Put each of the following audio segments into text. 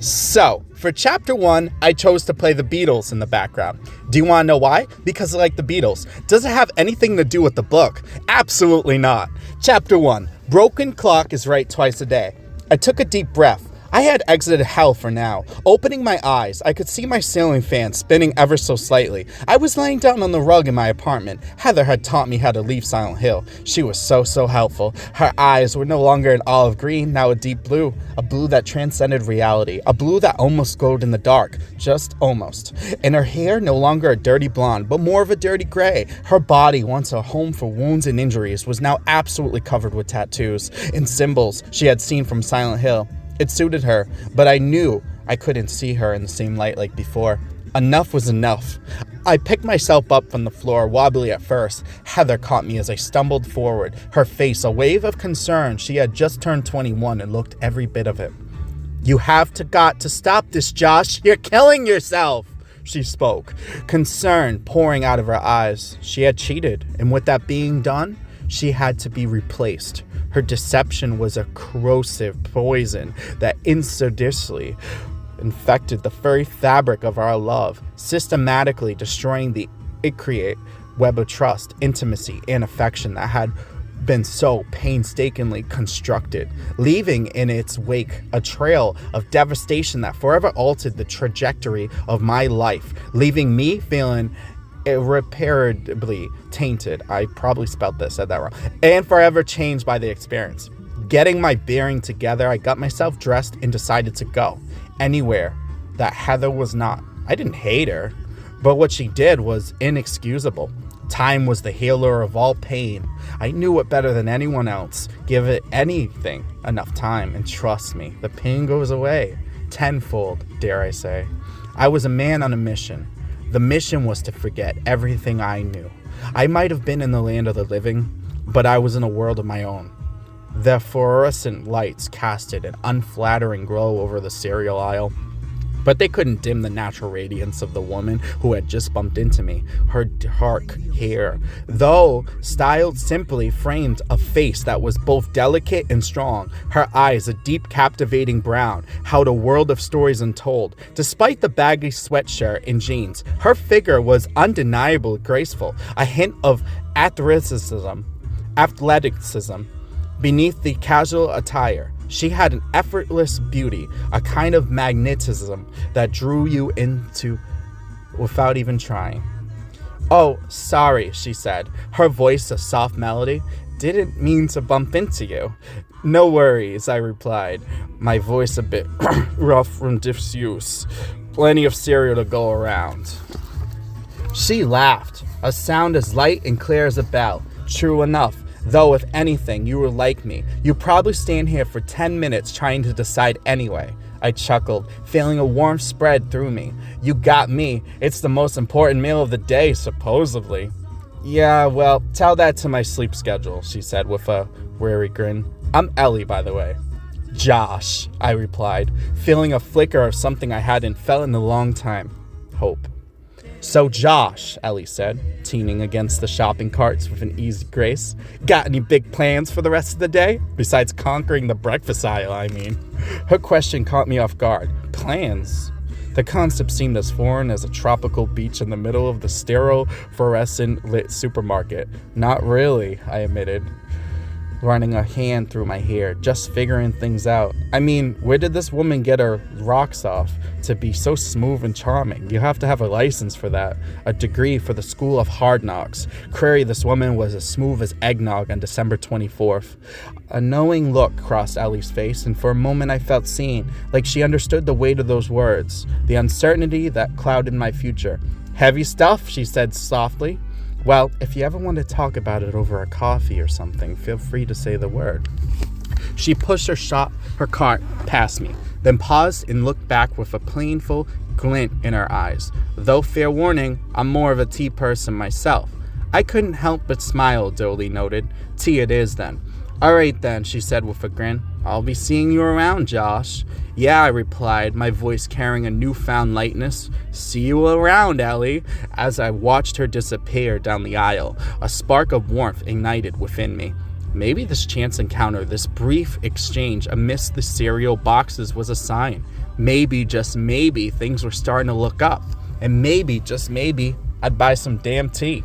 So, for chapter 1, I chose to play the Beatles in the background. Do you want to know why? Because I like the Beatles. Does it have anything to do with the book? Absolutely not. Chapter 1, Broken Clock is Right Twice a Day. I took a deep breath. I had exited hell for now. Opening my eyes, I could see my ceiling fan spinning ever so slightly. I was laying down on the rug in my apartment. Heather had taught me how to leave Silent Hill. She was so helpful. Her eyes were no longer an olive green, now a deep blue. A blue that transcended reality. A blue that almost glowed in the dark. Just almost. And her hair no longer a dirty blonde, but more of a dirty gray. Her body, once a home for wounds and injuries, was now absolutely covered with tattoos and symbols she had seen from Silent Hill. It suited her, but I knew I couldn't see her in the same light like before. Enough was enough. I picked myself up from the floor, wobbly at first. Heather caught me as I stumbled forward, her face a wave of concern. She had just turned 21 and looked every bit of it. "You have got to stop this, Josh. You're killing yourself," she spoke, concern pouring out of her eyes. She had cheated, and with that being done, she had to be replaced. Her deception was a corrosive poison that insidiously infected the very fabric of our love, systematically destroying the intricate web of trust, intimacy, and affection that had been so painstakingly constructed, leaving in its wake a trail of devastation that forever altered the trajectory of my life, leaving me feeling irreparably tainted. I probably said that wrong. And forever changed by the experience. Getting my bearing together, I got myself dressed and decided to go anywhere that Heather was not. I didn't hate her, but what she did was inexcusable. Time was the healer of all pain. I knew it better than anyone else. Give it anything enough time, and trust me, the pain goes away. Tenfold, dare I say. I was a man on a mission. The mission was to forget everything I knew. I might have been in the land of the living, but I was in a world of my own. The fluorescent lights casted an unflattering glow over the cereal aisle, but they couldn't dim the natural radiance of the woman who had just bumped into me. Her dark hair, though styled simply, framed a face that was both delicate and strong. Her eyes, a deep, captivating brown, held a world of stories untold. Despite the baggy sweatshirt and jeans, her figure was undeniably graceful, a hint of athleticism beneath the casual attire. She had an effortless beauty, a kind of magnetism that drew you into without even trying. "Oh, sorry," she said, her voice a soft melody. "Didn't mean to bump into you." "No worries," I replied, my voice a bit rough from disuse. "Plenty of cereal to go around." She laughed, a sound as light and clear as a bell. "True enough. Though, if anything, you were like me. You probably stand here for 10 minutes trying to decide anyway." I chuckled, feeling a warmth spread through me. "You got me. It's the most important meal of the day, supposedly." "Yeah, well, tell that to my sleep schedule," she said with a weary grin. "I'm Ellie, by the way." "Josh," I replied, feeling a flicker of something I hadn't felt in a long time. Hope. "So Josh," Ellie said, teaming against the shopping carts with an easy grace, "got any big plans for the rest of the day? Besides conquering the breakfast aisle, I mean." Her question caught me off guard. Plans? The concept seemed as foreign as a tropical beach in the middle of the sterile, fluorescent lit supermarket. "Not really," I admitted, running a hand through my hair, just figuring things out. "I mean, where did this woman get her rocks off to be so smooth and charming? You have to have a license for that, a degree for the School of Hard Knocks. Query, this woman was as smooth as eggnog on December 24th. A knowing look crossed Ellie's face, and for a moment I felt seen, like she understood the weight of those words, the uncertainty that clouded my future. "Heavy stuff," she said softly. "Well, if you ever want to talk about it over a coffee or something, feel free to say the word." She pushed her cart past me, then paused and looked back with a painful glint in her eyes. Though fair warning, I'm more of a tea person myself. I couldn't help but smile, Dolly noted. "Tea it is then." "All right then," she said with a grin. "I'll be seeing you around, Josh." "Yeah," I replied, my voice carrying a newfound lightness. "See you around, Ellie." As I watched her disappear down the aisle, a spark of warmth ignited within me. Maybe this chance encounter, this brief exchange amidst the cereal boxes was a sign. Maybe, just maybe, things were starting to look up. And maybe, just maybe, I'd buy some damn tea.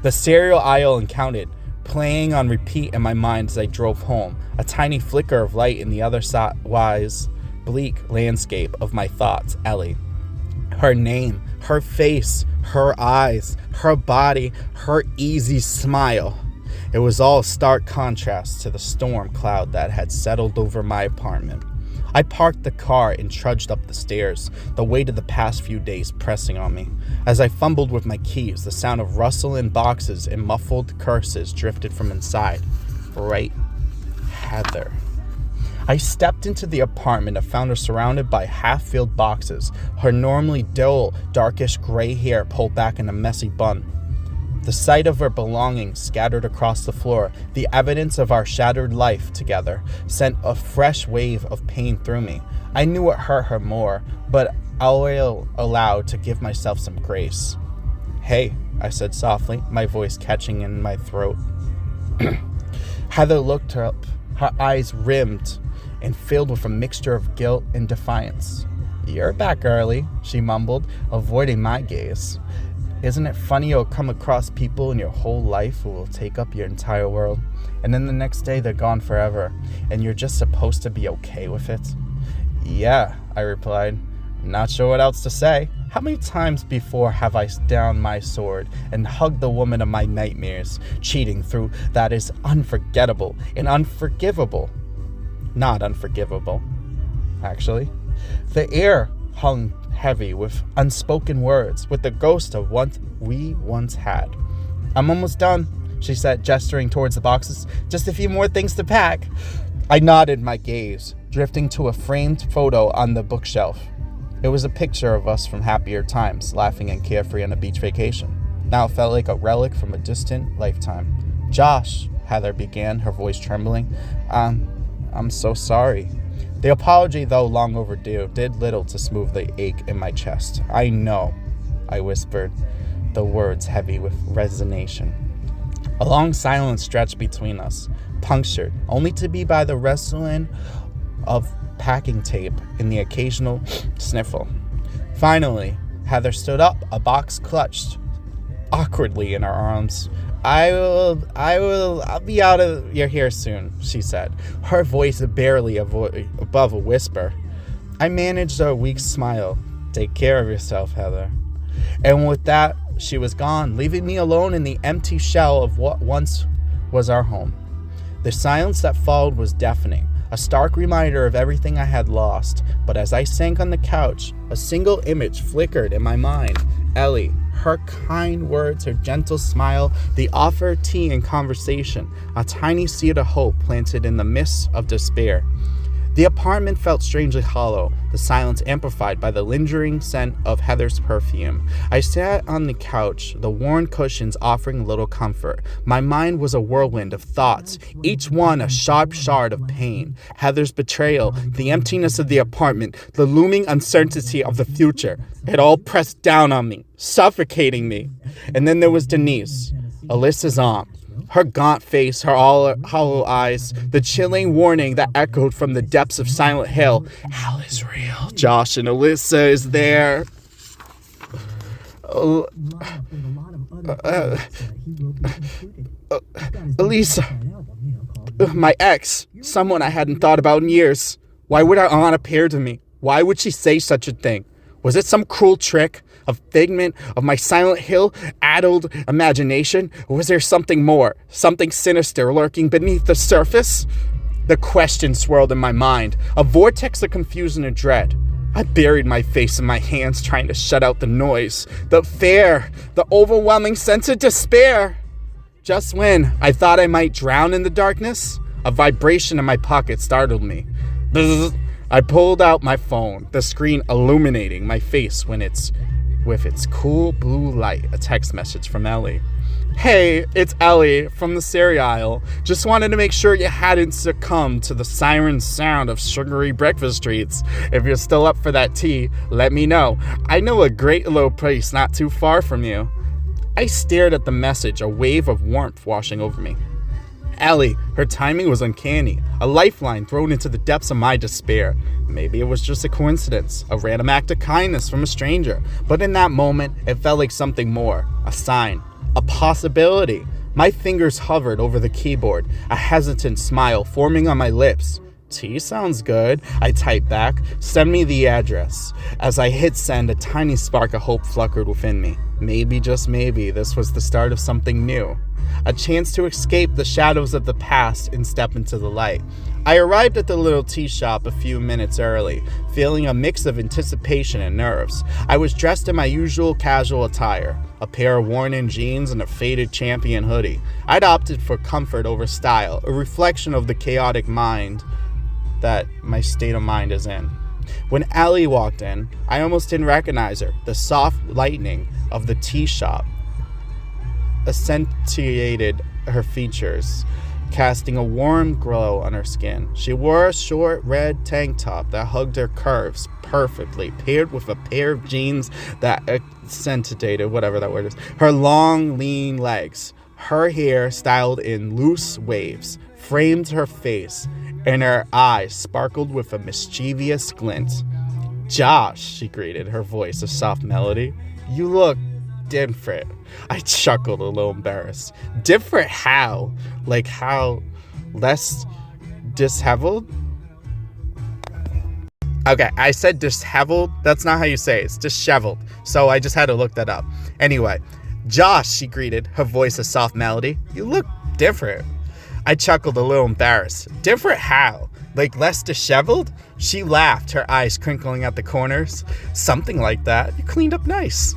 The cereal aisle and counted, playing on repeat in my mind as I drove home, a tiny flicker of light in the otherwise bleak landscape of my thoughts, Ellie. Her name, her face, her eyes, her body, her easy smile. It was all stark contrast to the storm cloud that had settled over my apartment. I parked the car and trudged up the stairs, the weight of the past few days pressing on me. As I fumbled with my keys, the sound of rustling boxes and muffled curses drifted from inside. Right, Heather. I stepped into the apartment and found her surrounded by half-filled boxes, her normally dull, darkish gray hair pulled back in a messy bun. The sight of her belongings scattered across the floor, the evidence of our shattered life together, sent a fresh wave of pain through me. I knew it hurt her more, but I was allowed to give myself some grace. "Hey," I said softly, my voice catching in my throat. Heather looked up, her eyes rimmed and filled with a mixture of guilt and defiance. "You're back early," she mumbled, avoiding my gaze. "Isn't it funny you'll come across people in your whole life who will take up your entire world, and then the next day they're gone forever, and you're just supposed to be okay with it?" "Yeah," I replied, not sure what else to say. How many times before have I downed my sword and hugged the woman of my nightmares, cheating through that is unforgettable and unforgivable? Not unforgivable, actually. The air hung heavy with unspoken words, with the ghost of what we once had. "I'm almost done," she said, gesturing towards the boxes. "Just a few more things to pack." I nodded, my gaze drifting to a framed photo on the bookshelf. It was a picture of us from happier times, laughing and carefree on a beach vacation. Now it felt like a relic from a distant lifetime. "Josh," Heather began, her voice trembling, I'm so sorry." The apology, though long overdue, did little to smooth the ache in my chest. "I know," I whispered, the words heavy with resignation. A long silence stretched between us, punctured only to be by the rustling of packing tape and the occasional sniffle. Finally, Heather stood up, a box clutched awkwardly in her arms. I'll be out of your hair soon," she said, her voice barely above a whisper. I managed a weak smile. "Take care of yourself, Heather." And with that, she was gone, leaving me alone in the empty shell of what once was our home. The silence that followed was deafening, a stark reminder of everything I had lost. But as I sank on the couch, a single image flickered in my mind. Ellie, her kind words, her gentle smile, the offer of tea and conversation, a tiny seed of hope planted in the midst of despair. The apartment felt strangely hollow, the silence amplified by the lingering scent of Heather's perfume. I sat on the couch, the worn cushions offering little comfort. My mind was a whirlwind of thoughts, each one a sharp shard of pain. Heather's betrayal, the emptiness of the apartment, the looming uncertainty of the future. It all pressed down on me, suffocating me. And then there was Denise, Alyssa's aunt. Her gaunt face, her hollow eyes, the chilling warning that echoed from the depths of Silent Hill. Hell is real. Josh and Alyssa is there. Elisa. My ex. Someone I hadn't thought about in years. Why would our aunt appear to me? Why would she say such a thing? Was it some cruel trick? A figment of my Silent Hill addled imagination? Or was there something more, something sinister lurking beneath the surface? The question swirled in my mind, a vortex of confusion and dread. I buried my face in my hands, trying to shut out the noise, the fear, the overwhelming sense of despair. Just when I thought I might drown in the darkness, a vibration in my pocket startled me. Bzz. I pulled out my phone, the screen illuminating my face with its cool blue light, a text message from Ellie. Hey, it's Ellie from the cereal aisle. Just wanted to make sure you hadn't succumbed to the siren sound of sugary breakfast treats. If you're still up for that tea, let me know. I know a great little place not too far from you. I stared at the message, a wave of warmth washing over me. Ellie, her timing was uncanny, a lifeline thrown into the depths of my despair. Maybe it was just a coincidence, a random act of kindness from a stranger, but in that moment, it felt like something more, a sign, a possibility. My fingers hovered over the keyboard, a hesitant smile forming on my lips. T sounds good, I typed back. Send me the address. As I hit send, a tiny spark of hope flickered within me. Maybe, just maybe, this was the start of something new. A chance to escape the shadows of the past and step into the light. I arrived at the little tea shop a few minutes early, feeling a mix of anticipation and nerves. I was dressed in my usual casual attire, a pair of worn-in jeans and a faded Champion hoodie. I'd opted for comfort over style, a reflection of the chaotic mind that my state of mind is in. When Allie walked in, I almost didn't recognize her. The soft lighting of the tea shop accentuated her features, casting a warm glow on her skin. She wore a short red tank top that hugged her curves perfectly, paired with a pair of jeans that accentuated whatever that word is, her long, lean legs. Her hair, styled in loose waves, framed her face, and her eyes sparkled with a mischievous glint. "Josh," she greeted, her voice a soft melody. "You look different." I chuckled, a little embarrassed. Different how? Like how? Less disheveled? Okay, I said disheveled. That's not how you say it. It's disheveled. So I just had to look that up. Anyway, "Josh," she greeted, her voice a soft melody. "You look different." I chuckled, a little embarrassed. Different how? Like less disheveled? She laughed, her eyes crinkling at the corners. "Something like that. You cleaned up nice."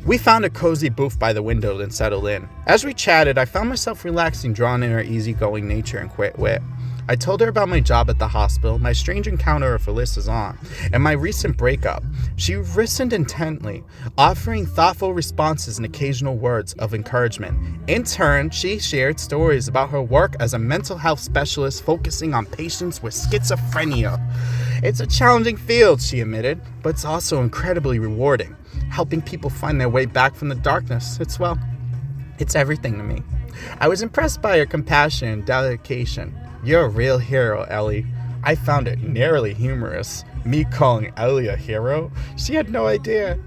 We found a cozy booth by the window and settled in. As we chatted, I found myself relaxing, drawn in her easygoing nature and quick wit. I told her about my job at the hospital, my strange encounter with Alyssa Zahn, and my recent breakup. She listened intently, offering thoughtful responses and occasional words of encouragement. In turn, she shared stories about her work as a mental health specialist focusing on patients with schizophrenia. "It's a challenging field," she admitted, "but it's also incredibly rewarding. Helping people find their way back from the darkness, it's everything to me." I was impressed by her compassion and dedication. "You're a real hero, Ellie." I found it nearly humorous. Me calling Ellie a hero? She had no idea.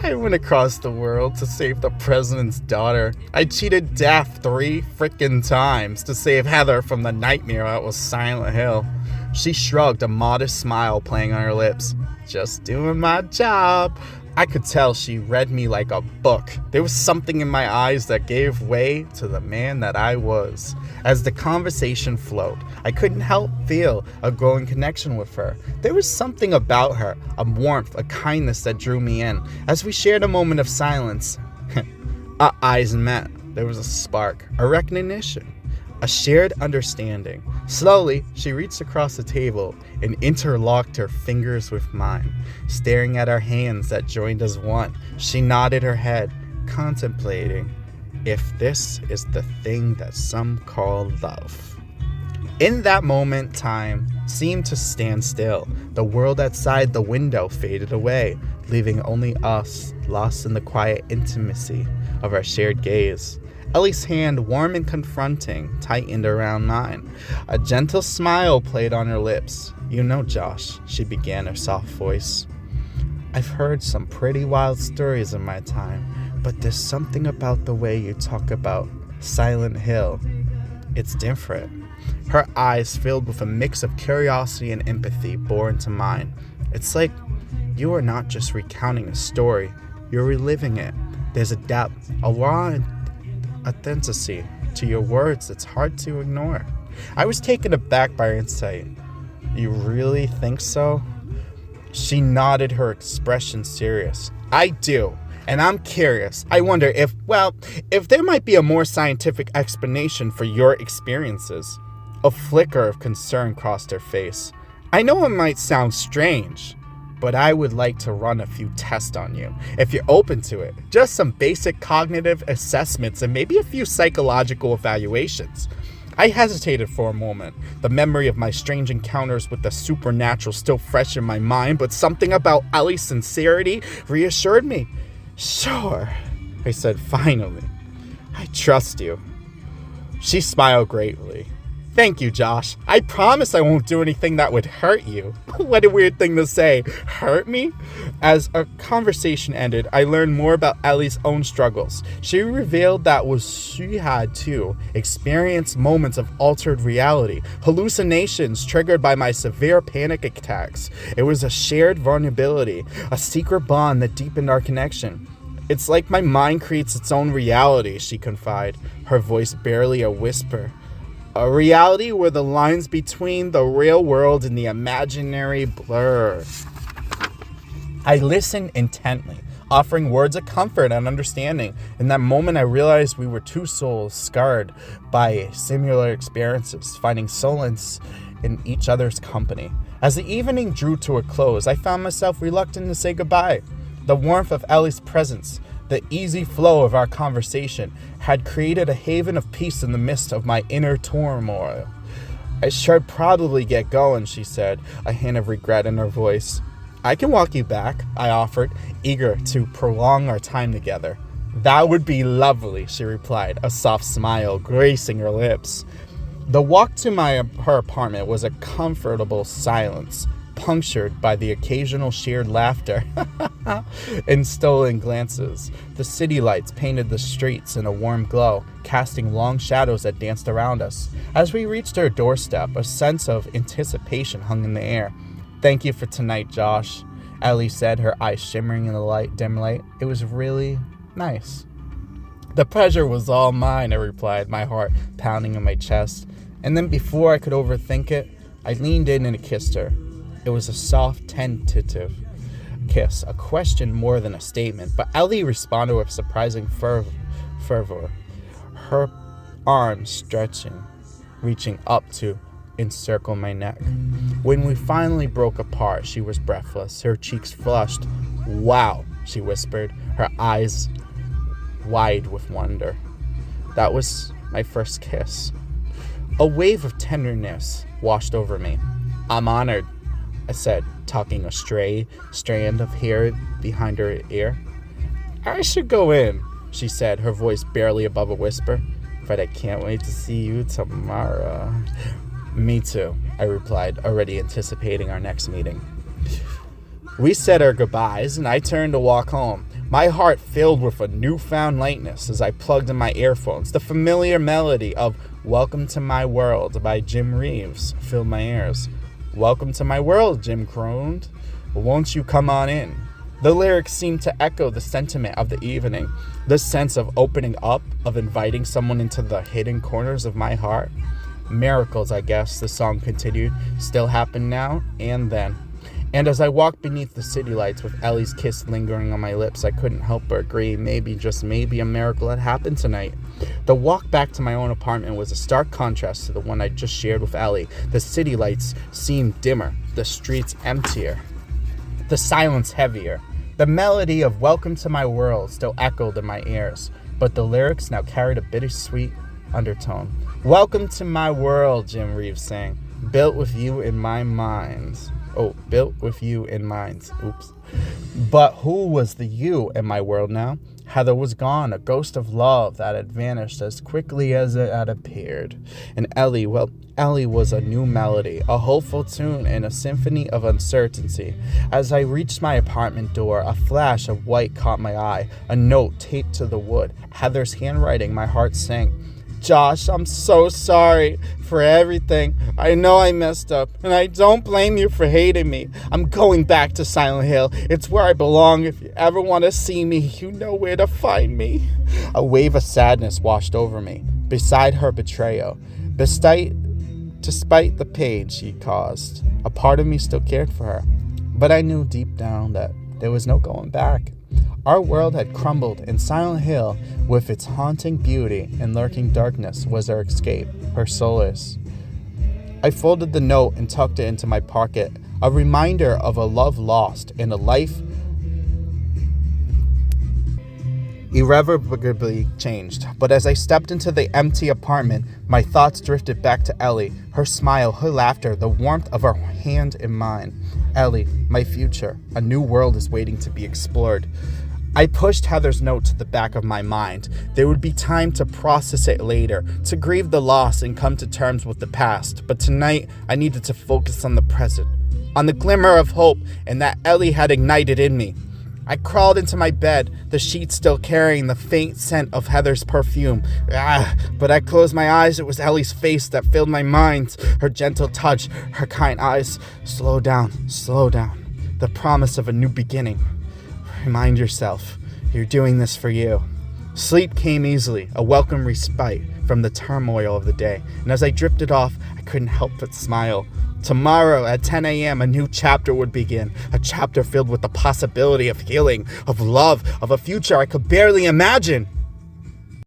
I went across the world to save the president's daughter. I cheated death 3 frickin' times to save Heather from the nightmare that was Silent Hill. She shrugged, a modest smile playing on her lips. "Just doing my job." I could tell she read me like a book. There was something in my eyes that gave way to the man that I was. As the conversation flowed, I couldn't help feel a growing connection with her. There was something about her, a warmth, a kindness that drew me in. As we shared a moment of silence, our eyes met. There was a spark, a recognition, a shared understanding. Slowly, she reached across the table and interlocked her fingers with mine. Staring at our hands that joined as one, she nodded her head, contemplating if this is the thing that some call love. In that moment, time seemed to stand still. The world outside the window faded away, leaving only us, lost in the quiet intimacy of our shared gaze. Ellie's hand, warm and confronting, tightened around mine. A gentle smile played on her lips. "You know, Josh," she began, her soft voice, "I've heard some pretty wild stories in my time, but there's something about the way you talk about Silent Hill. It's different." Her eyes filled with a mix of curiosity and empathy bore into mine. "It's like you are not just recounting a story, you're reliving it. There's a depth, a raw authenticity to your words that's hard to ignore." I was taken aback by her insight. "You really think so?" She nodded, her expression serious. "I do, and I'm curious. I wonder if there might be a more scientific explanation for your experiences." A flicker of concern crossed her face. "I know it might sound strange, but I would like to run a few tests on you, if you're open to it. Just some basic cognitive assessments and maybe a few psychological evaluations." I hesitated for a moment, the memory of my strange encounters with the supernatural still fresh in my mind, but something about Ellie's sincerity reassured me. "Sure," I said finally. "I trust you." She smiled greatly. Thank you, Josh. I promise I won't do anything that would hurt you. What a weird thing to say. Hurt me? As our conversation ended, I learned more about Ellie's own struggles. She revealed that she had too experienced moments of altered reality, hallucinations triggered by my severe panic attacks. It was a shared vulnerability, a secret bond that deepened our connection. It's like my mind creates its own reality, she confided, her voice barely a whisper. A reality where the lines between the real world and the imaginary blur. I listened intently, offering words of comfort and understanding. In that moment, I realized we were two souls scarred by similar experiences, finding solace in each other's company. As the evening drew to a close, I found myself reluctant to say goodbye. The warmth of Ellie's presence, the easy flow of our conversation, had created a haven of peace in the midst of my inner turmoil. I should probably get going, she said, a hint of regret in her voice. I can walk you back, I offered, eager to prolong our time together. That would be lovely, she replied, a soft smile gracing her lips. The walk to her apartment was a comfortable silence, punctured by the occasional shared laughter and stolen glances. The city lights painted the streets in a warm glow, casting long shadows that danced around us. As we reached our doorstep, a sense of anticipation hung in the air. Thank you for tonight, Josh, Ellie said, her eyes shimmering in the dim light. It was really nice. The pleasure was all mine, I replied, my heart pounding in my chest. And then before I could overthink it, I leaned in and kissed her. It was a soft, tentative kiss, a question more than a statement, but Ellie responded with surprising fervor, her arms stretching, reaching up to encircle my neck. When we finally broke apart, she was breathless, her cheeks flushed. Wow, she whispered, her eyes wide with wonder. That was my first kiss. A wave of tenderness washed over me. I'm honored, I said, tucking a stray strand of hair behind her ear. I should go in, she said, her voice barely above a whisper, but I can't wait to see you tomorrow. Me too, I replied, already anticipating our next meeting. We said our goodbyes, and I turned to walk home, my heart filled with a newfound lightness as I plugged in my earphones. The familiar melody of Welcome to My World by Jim Reeves filled my ears. Welcome to my world, Jim crooned. Won't you come on in? The lyrics seemed to echo the sentiment of the evening, the sense of opening up, of inviting someone into the hidden corners of my heart. Miracles, I guess, the song continued, still happen now and then. And as I walked beneath the city lights with Ellie's kiss lingering on my lips, I couldn't help but agree, maybe, just maybe, a miracle had happened tonight. The walk back to my own apartment was a stark contrast to the one I just shared with Ellie. The city lights seemed dimmer, the streets emptier, the silence heavier. The melody of Welcome to My World still echoed in my ears, but the lyrics now carried a bittersweet undertone. Welcome to my world, Jim Reeves sang, built with you in my mind. Built with you in mind. Oops. But who was the you in my world now? Heather was gone, a ghost of love that had vanished as quickly as it had appeared. And Ellie was a new melody, a hopeful tune, and a symphony of uncertainty. As I reached my apartment door, a flash of white caught my eye, a note taped to the wood. Heather's handwriting, my heart sank. Josh, I'm so sorry for everything. I know I messed up, and I don't blame you for hating me. I'm going back to Silent Hill. It's where I belong. If you ever want to see me, you know where to find me. A wave of sadness washed over me, beside her betrayal. Despite the pain she caused, a part of me still cared for her. But I knew deep down that there was no going back. Our world had crumbled, and Silent Hill, with its haunting beauty and lurking darkness, was her escape, her solace. I folded the note and tucked it into my pocket, a reminder of a love lost and a life irrevocably changed. But as I stepped into the empty apartment, my thoughts drifted back to Ellie, her smile, her laughter, the warmth of her hand in mine. Ellie, my future, a new world is waiting to be explored. I pushed Heather's note to the back of my mind. There would be time to process it later, to grieve the loss and come to terms with the past. But tonight, I needed to focus on the present, on the glimmer of hope and that Ellie had ignited in me. I crawled into my bed, the sheets still carrying the faint scent of Heather's perfume. But I closed my eyes. It was Ellie's face that filled my mind, her gentle touch, her kind eyes. Slow down, slow down. The promise of a new beginning. Remind yourself, you're doing this for you. Sleep came easily, a welcome respite from the turmoil of the day. And as I drifted off, I couldn't help but smile. Tomorrow at 10 a.m., a new chapter would begin. A chapter filled with the possibility of healing, of love, of a future I could barely imagine.